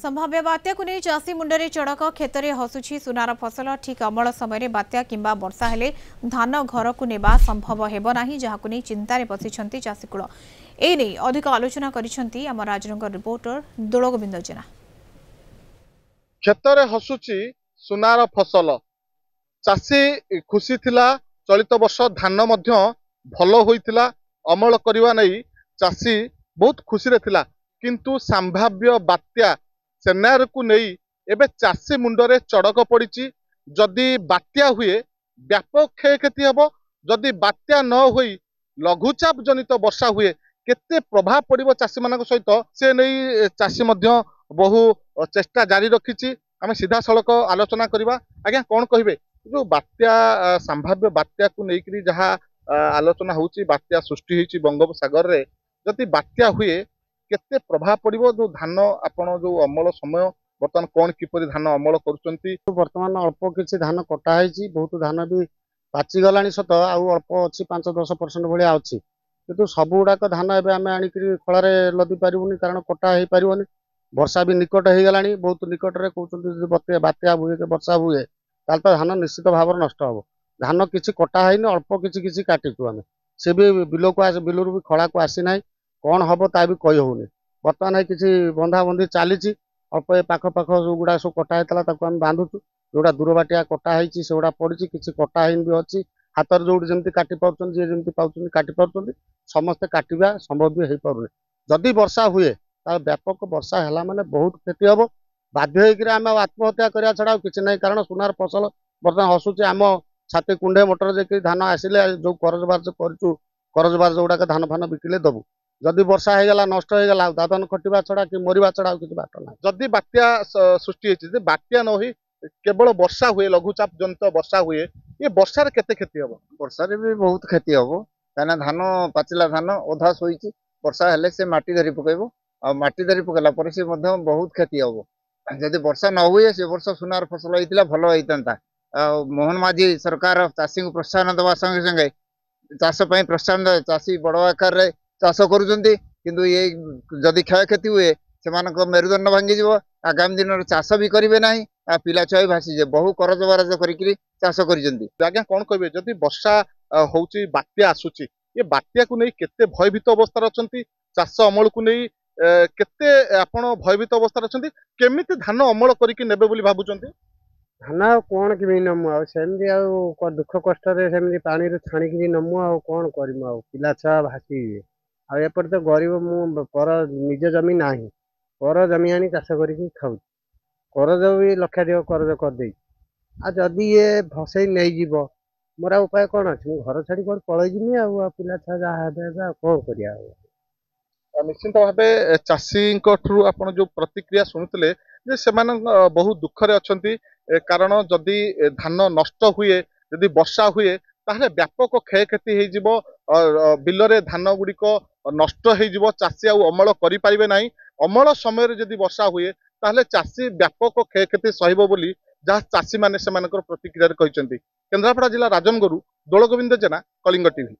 संभाव्य बात्या को नहीं चाषी मुंडरे चढ़क क्षेत्र हसुची सुनार फसल ठीक अमल समय बात्या किंबा वर्षा हेले धान घर को नेबा संभव हेब नाही जहाकु नहीं चिंतार पशिछंती चाषीकूल एने अधिक आलोचना करिसंती आम राजनगर रिपोर्टर दोलगोविंद जेना। क्षेत्र हसुची सुनार फसल चाषी खुशी थिला चलित वर्ष धान मध्य भल होइथिला अमल करवा नहीं चाषी बहुत खुशी रे थिला किंतु संभाव्य बात्या सेनार को नहीं एबे चाषी मुंडरे चढ़क पड़ी जदि बात्या हुए व्यापक क्षयक्षति हम जदि बात्या न हुई लघुचाप जनित वर्षा हुए केते प्रभाव पड़ो चाषी मान सहित से नहीं चाषी मध्य बहु चेष्टा जारी रखी आम सीधा सड़क आलोचना करवा। आज्ञा कौन कहे जो बात्या संभाव्य बात्या को लेकिन जहाँ आलोचना होची बात्या सृष्टि होची बंगोपसागर रे जदि बात्या हुए केते प्रभाव पड़ो जो धान आपण जो अमल समय बर्तमान कौन किपरि धान अमल करुचंती। बर्तमान अल्प किसी धान कटा है बहुत धान भी पाची गलानी सत आउ अल्प अच्छी 5-10% भाया अच्छी किंतु सब गुड़ाक धान एवं आम आणिक खल लदी पारूनी कारण कटा हो पार वर्षा भी निकट हो गला बहुत निकट में कहते बात्या हुए वर्षा हुए ताल तो धान निश्चित भाव नष्ट हम धान किसी कटा है अल्प किसी काटिचु आम से भी बिल को बिलू भी खड़ा को आसी ना कौन हम ता भी कही होनी बर्तमान किसी बंधाबंधी चली अल्प पाख पाख जो गुड़ा सब कटा होता आम बांधुचु जोड़ा दूर बाटिया कटा से गुड़ा पड़ी किसी कटा भी अच्छी हाथ जो जमी काटि पार्टी जी जमी पाँच काटि पार्टी समस्ते काटा संभव भी हो पारे जदि वर्षा हुए व्यापक वर्षा है माने बहुत क्षति हम बाध्य होकर आत्महत्या करने छड़ा किसी ना कारण सुनार फसल बर्तमान हसुचे आम छाती कुंडे मोटर जे धान आसिले जो करजबार करूँ करजबार जो गुड़ाक धान फान बिकिले दबू जदि वर्षा होगा नष्ट होगा दादन खटिवा छड़ा कि मरवा छड़ा किसी बाट ना जदि बात्या सृष्टि होती बात्या न हो केवल वर्षा हुए लघुचाप जनित वर्षा हुए ये वर्षार केते क्षति हम वर्षार भी बहुत क्षति हम कहीं धान पाचिला धान अधा शोची वर्षा हेले से माटी धरी पकेब आ माटी धरी पकेला पर से बहुत क्षति हम जदि वर्षा न हुए से वर्ष सुनार फसल होता भल होता मोहन माझी सरकार चाषी को प्रोत्साहन दवा संगे संगे चाष प्रोत्साहन चाषी बड़ आकार रे चाष करुँच किंतु ये जदि क्षयक्षति हुए से मेरुदंड भांगी आगामी दिन में चाष भी करेंगे ना पिला छुआ भी भासीजे बहु करज बरज कर चाष कर। आज्ञा कौन कहे जदि वर्षा होची बात्या आसुची ये बात्या को नहीं केते भयभीत अवस्था अच्छा चाष अमल को नहीं केते आपण भयभीत अवस्था अच्छा केमिति धान अमल करके नेबे बोली भाबुचंती धान कौन कि नमु आमती दुख कष्ट पानी छाणिकी नमु आ कौन करमु पिला छुआ भासी आपर तो गरीब मु पर निज जमी ना पर जमी आनी चाष करके खाऊ करज भी लक्षाधिक करज करदे आ जदि ये भसई नहीं जीव मोर उपाय कौन अच्छे घर छाड़ी कौन पलैजी आ पिला छुआ जहाँ कौन कर निश्चिंत भाव चाषी आप जो प्रतिक्रिया शुणुते से बहुत दुखरे अच्छा कारण जदि धान नष्ट हुए जदि वर्षा हुए ताहले व्यापक क्षयक्षति हो बिलरे धान गुड़िक नष्ट हो चाषी अमल करें ना अमल समय जदि वर्षा हुए ताहले चाषी व्यापक क्षयक्षति सहब बोली जहाँ चाषी मैंने प्रतिक्रिया केन्द्रापड़ा जिला राजनगरु दोलगोविंद जेना कलिंग टीवी।